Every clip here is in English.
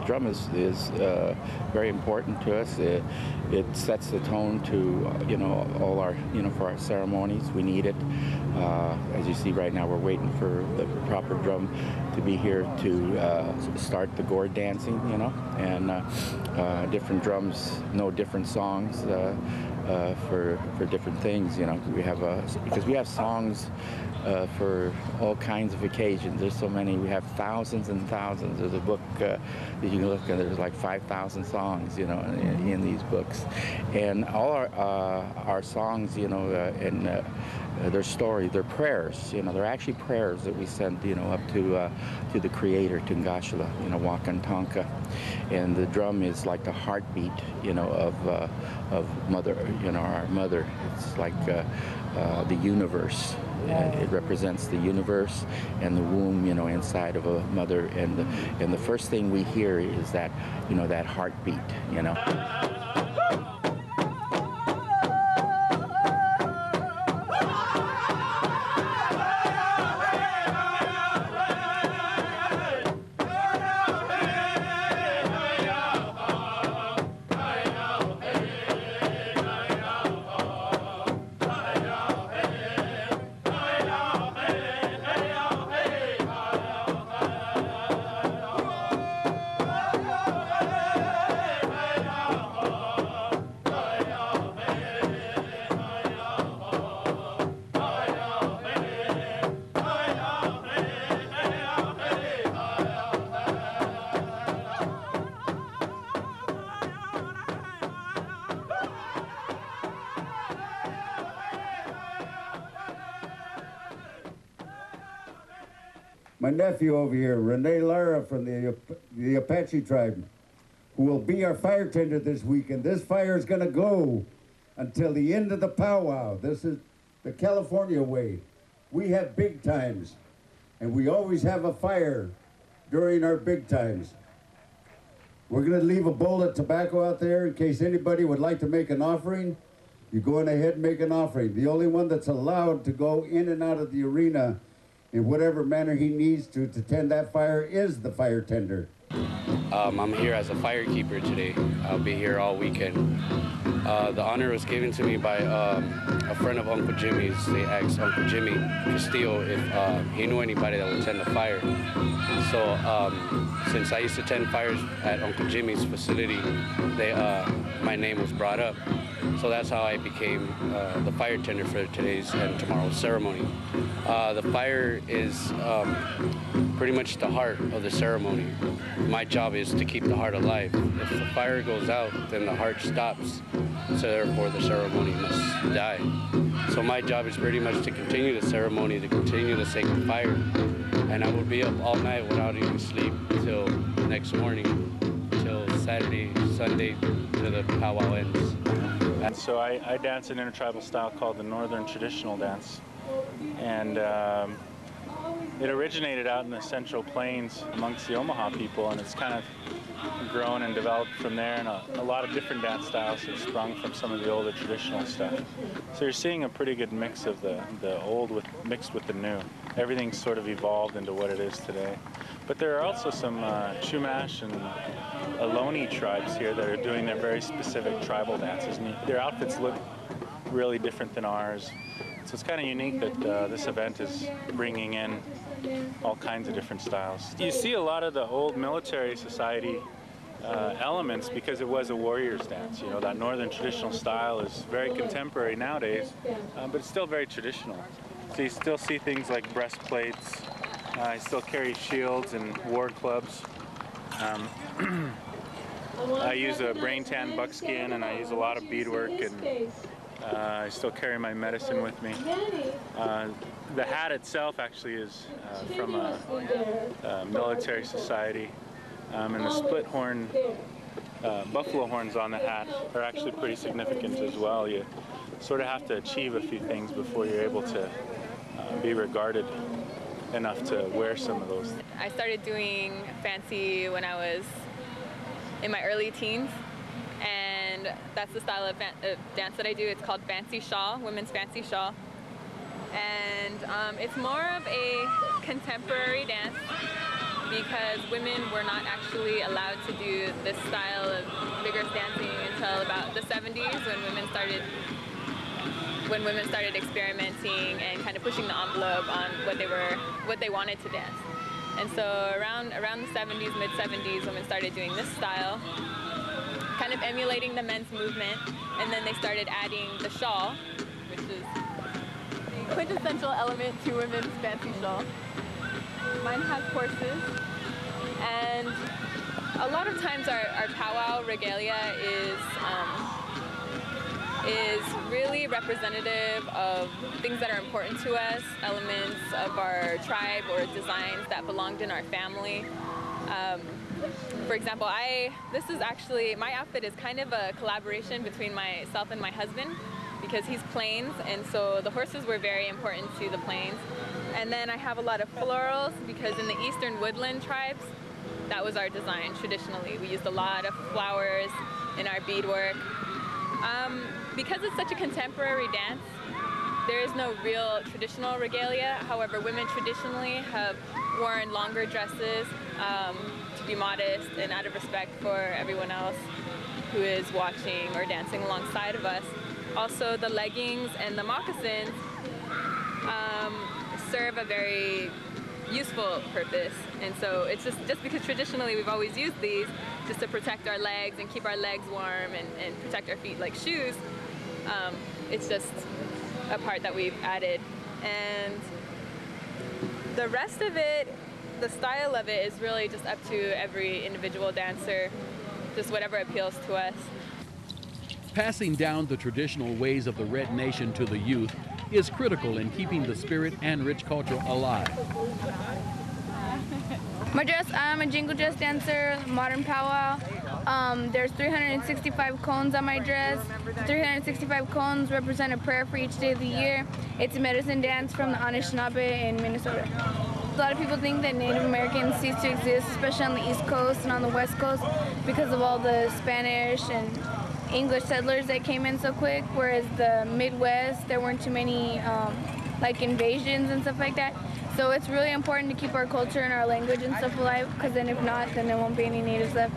Drum is very important to us. It sets the tone to all our for our ceremonies. We need it. As you see right now, we're waiting for the proper drum to be here to start the gourd dancing. And different drums know different songs for different things. We have because we have songs for all kinds of occasions. There's so many. We have thousands and thousands. There's a book that you can look at. There's like 5,000 songs, in these books, and all our songs, and their story, their prayers. They're actually prayers that we send, up to the Creator, to Ngashala, Wakantanka, and the drum is like the heartbeat, of Mother, our Mother. It's like the universe. It represents the universe and the womb, inside of a mother. And the first thing we hear is that, that heartbeat, My nephew over here, Rene Lara from the Apache tribe, who will be our fire tender this weekend. This fire is going to go until the end of the powwow. This is the California way. We have big times, and we always have a fire during our big times. We're going to leave a bowl of tobacco out there in case anybody would like to make an offering. You go on ahead and make an offering. The only one that's allowed to go in and out of the arena in whatever manner he needs to tend that fire is the fire tender. I'm here as a firekeeper today. I'll be here all weekend. The honor was given to me by a friend of Uncle Jimmy's. They asked Uncle Jimmy Castillo if he knew anybody that would tend a fire. So since I used to tend fires at Uncle Jimmy's facility, my name was brought up. So that's how I became the fire tender for today's and tomorrow's ceremony. The fire is pretty much the heart of the ceremony. My job is to keep the heart alive. If the fire goes out, then the heart stops. So therefore the ceremony must die. So my job is pretty much to continue the ceremony, to continue the sacred fire. And I will be up all night without even sleep till next morning, till Saturday, Sunday, till the powwow ends. And so I dance an intertribal style called the Northern Traditional Dance. And it originated out in the Central Plains amongst the Omaha people, and it's kind of grown and developed from there, and a lot of different dance styles have sprung from some of the older traditional stuff. So you're seeing a pretty good mix of the old mixed with the new. Everything's sort of evolved into what it is today. But there are also some Chumash and Ohlone tribes here that are doing their very specific tribal dances, and their outfits look really different than ours. So it's kind of unique that this event is bringing in all kinds of different styles. You see a lot of the old military society elements because it was a warrior's dance. That northern traditional style is very contemporary nowadays, but it's still very traditional. So you still see things like breastplates. I still carry shields and war clubs. I use a brain tan buckskin, and I use a lot of beadwork, and I still carry my medicine with me. The hat itself actually is from a military society, and the split horn, buffalo horns on the hat are actually pretty significant as well. You sort of have to achieve a few things before you're able to be regarded enough to wear some of those. I started doing fancy when I was in my early teens, and that's the style of dance that I do. It's called fancy shawl, women's fancy shawl, and it's more of a contemporary dance. because women were not actually allowed to do this style of vigorous dancing until about the 70s when women started experimenting and kind of pushing the envelope on what they wanted to dance. And so around the 70s, mid-70s, women started doing this style, kind of emulating the men's movement, and then they started adding the shawl, which is the quintessential element to women's fancy shawl. Mine has horses, and a lot of times our powwow regalia is really representative of things that are important to us, elements of our tribe or designs that belonged in our family. For example, my outfit is kind of a collaboration between myself and my husband, because he's Plains, and so the horses were very important to the Plains. And then I have a lot of florals, because in the Eastern Woodland tribes, that was our design traditionally. We used a lot of flowers in our beadwork. Because it's such a contemporary dance, there is no real traditional regalia. However, women traditionally have worn longer dresses to be modest and out of respect for everyone else who is watching or dancing alongside of us. Also, the leggings and the moccasins serve a very useful purpose, and so it's just because traditionally we've always used these just to protect our legs and keep our legs warm and protect our feet like shoes. It's just a part that we've added, and the rest of it, the style of it, is really just up to every individual dancer, just whatever appeals to us. Passing down the traditional ways of the Red Nation to the youth is critical in keeping the spirit and rich culture alive. My dress, I'm a jingle dress dancer, modern powwow. There's 365 cones on my dress. 365 cones represent a prayer for each day of the year. It's a medicine dance from the Anishinaabe in Minnesota. A lot of people think that Native Americans ceased to exist, especially on the East Coast and on the West Coast, because of all the Spanish and English settlers that came in so quick, whereas the Midwest, there weren't too many like invasions and stuff like that. So it's really important to keep our culture and our language and stuff alive, because then if not, then there won't be any natives left.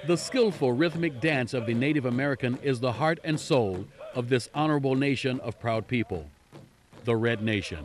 The skillful rhythmic dance of the Native American is the heart and soul of this honorable nation of proud people, the Red Nation.